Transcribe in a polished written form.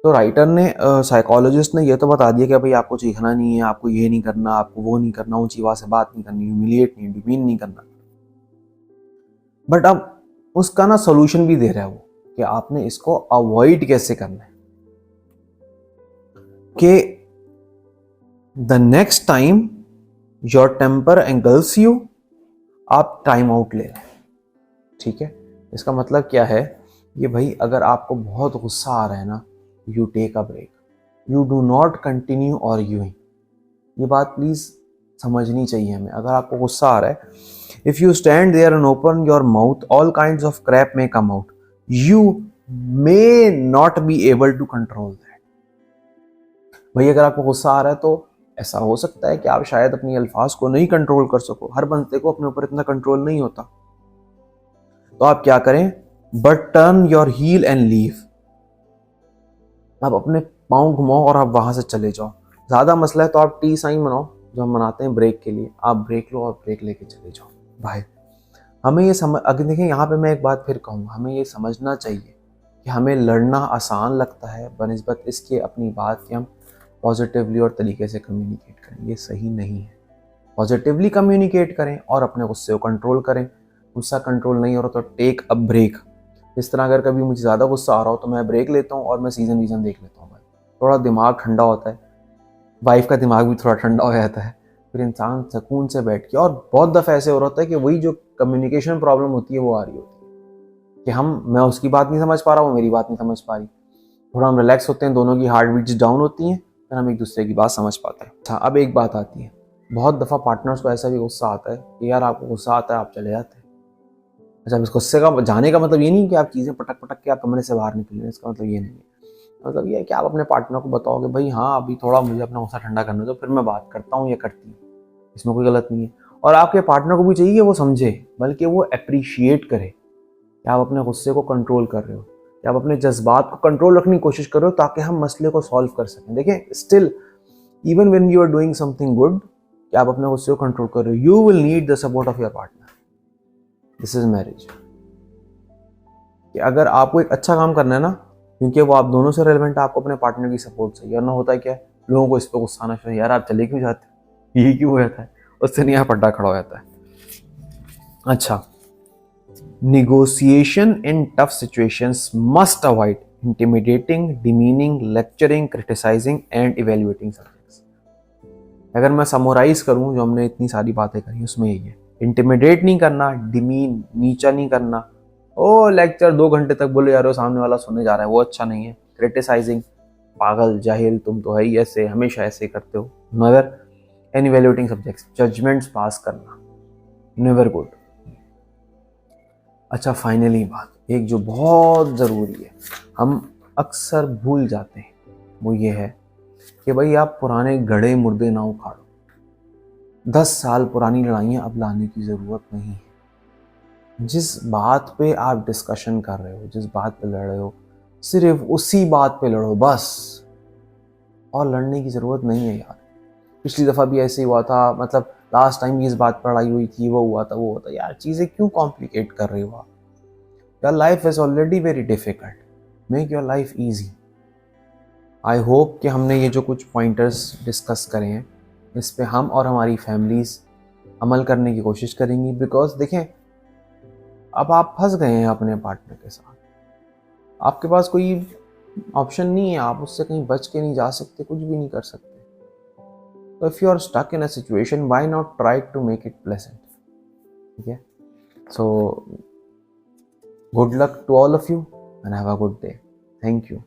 तो राइटर ने साइकोलॉजिस्ट ने ये तो बता दिया कि भाई आपको चीखना नहीं है, आपको ये नहीं करना, आपको वो नहीं करना, ऊंची आवाज से बात नहीं करनी, ह्यूमिलिएट नहीं, डिमीन नहीं करना। बट अब उसका ना सोल्यूशन भी दे रहा है वो कि आपने इसको अवॉइड कैसे करना है, कि the next time your temper angers you, आप टाइम आउट ले रहे हैं। ठीक है, इसका मतलब क्या है, ये भाई अगर आपको बहुत गुस्सा आ रहा है ना, you take a break, you do not continue arguing. ये बात प्लीज समझनी चाहिए हमें। अगर आपको गुस्सा आ रहा है, if you stand there and open your mouth, all kinds of crap may come out, you may not be able to control that. भाई अगर आपको गुस्सा आ रहा है तो ऐसा हो सकता है कि आप शायद अपनी अल्फाज को नहीं कंट्रोल कर सको। हर बंदे को अपने ऊपर इतना कंट्रोल नहीं होता। तो आप क्या करें, but turn your heel and leave. आप अपने पाँव घुमाओ और आप वहां से चले जाओ। ज्यादा मसला है तो आप टी साइन बनाओ जो हम मनाते हैं ब्रेक के लिए, आप ब्रेक लो और ब्रेक लेके चले जाओ। भाई हमें ये समझ, अगर देखें यहाँ पे मैं एक बात फिर कहूँगा, हमें ये समझना चाहिए कि हमें लड़ना आसान लगता है बनिस्बत इसके अपनी बात कि हम पॉजिटिवली और तरीके से कम्युनिकेट करें। ये सही नहीं है। पॉजिटिवली कम्युनिकेट करें और अपने गुस्से को कंट्रोल करें। गुस्सा कंट्रोल नहीं हो रहा तो टेक अ ब्रेक। इस तरह अगर कभी मुझे ज़्यादा गुस्सा आ रहा हो तो मैं ब्रेक लेता हूँ और मैं सीज़न वीज़न देख लेता हूँ। भाई थोड़ा दिमाग ठंडा होता है, वाइफ का दिमाग भी थोड़ा ठंडा हो जाता है, फिर इंसान सुकून से बैठ के, और बहुत दफ़ा ऐसे हो रहा होता है कि वही जो कम्युनिकेशन प्रॉब्लम होती है वो आ रही होती है कि मैं उसकी बात नहीं समझ पा रहा, वो मेरी बात नहीं समझ पा रही। थोड़ा हम रिलैक्स होते हैं, दोनों की हार्ट बीट्स डाउन होती हैं, फिर हम एक दूसरे की बात समझ पाते हैं। अच्छा, अब एक बात आती है, बहुत दफ़ा पार्टनर्स को ऐसा भी गुस्सा आता है कि यार आपको गुस्सा आता है, आप चले जाते हैं। अच्छा, इस गुस्से का जाने का मतलब ये नहीं कि आप चीज़ें पटक पटक के आप कमरे से बाहर निकलें, इसका मतलब ये नहीं है। मतलब ये है कि आप अपने पार्टनर को बताओगे भाई हाँ अभी थोड़ा मुझे अपना गुस्सा ठंडा करने दो, फिर मैं बात करता हूँ या करती हूँ, इसमें कोई गलत नहीं है। और आपके पार्टनर को भी चाहिए वो समझे, बल्कि वो अप्रिशिएट करे कि आप अपने गुस्से को कंट्रोल कर रहे हो, कि आप अपने जज्बात को कंट्रोल रखने की कोशिश कर रहे हो ताकि हम मसले को सॉल्व कर सकें। देखें, still even when you are doing something good, कि आप अपने गुस्से को कंट्रोल कर रहे हो, you will need the support of your partner. This is marriage. कि अगर आपको एक अच्छा काम करना है ना, क्योंकि वो आप दोनों से रेलेवेंट है, आपको अपने पार्टनर की सपोर्ट चाहिए। और ना होता है क्या है, लोगों को इस पर गुस्सा आना चाहिए, यार आप चले क्यों जाते, यही क्यों हो जाता है, उससे नहीं यहाँ पड्डा खड़ा हो जाता है। अच्छा, negotiation in tough situations must avoid intimidating, demeaning, lecturing, criticizing and evaluating subjects। अगर मैं समोराइज करूं जो हमने इतनी सारी बातें करी उसमें यही है, इंटिमिडेट नहीं करना, डिमीन नीचा नहीं करना, ओ लेक्चर 2 घंटे तक बोले जा रहे हो, सामने वाला सुनने जा रहा है, वो अच्छा नहीं है। क्रिटिसाइजिंग, पागल जाहिल तुम तो है ही ऐसे, हमेशा ऐसे करते हो, never. And evaluating subjects, judgements pass करना, नेवर गुड। अच्छा, फाइनली बात एक जो बहुत ज़रूरी है, हम अक्सर भूल जाते हैं, वो ये है कि भाई आप पुराने गड़े मुर्दे ना उखाड़ो। 10 साल पुरानी लड़ाइयाँ अब लाने की ज़रूरत नहीं है। जिस बात पे आप डिस्कशन कर रहे हो, जिस बात पे लड़ रहे हो, सिर्फ उसी बात पे लड़ो बस, और लड़ने की ज़रूरत नहीं है यार। पिछली दफ़ा भी ऐसे ही हुआ था, मतलब लास्ट टाइम भी इस बात पर लड़ाई हुई थी, वो हुआ था, वो हुआ था। यार चीज़ें क्यों कॉम्प्लिकेट कर रहे हो आप? Your life is already very difficult, make your life easy. I hope कि हमने ये जो कुछ पॉइंटर्स डिस्कस करे हैं, इस पे हम और हमारी फैमिलीज़ अमल करने की कोशिश करेंगी। बिकॉज देखें, अब आप फंस गए हैं अपने पार्टनर के साथ, आपके पास कोई ऑप्शन नहीं है, आप उससे कहीं बच के नहीं जा सकते, कुछ भी नहीं कर सकते। तो if you are stuck in a situation, why not try to make it pleasant. ठीक है, so good luck to all of you and have a good day. Thank you.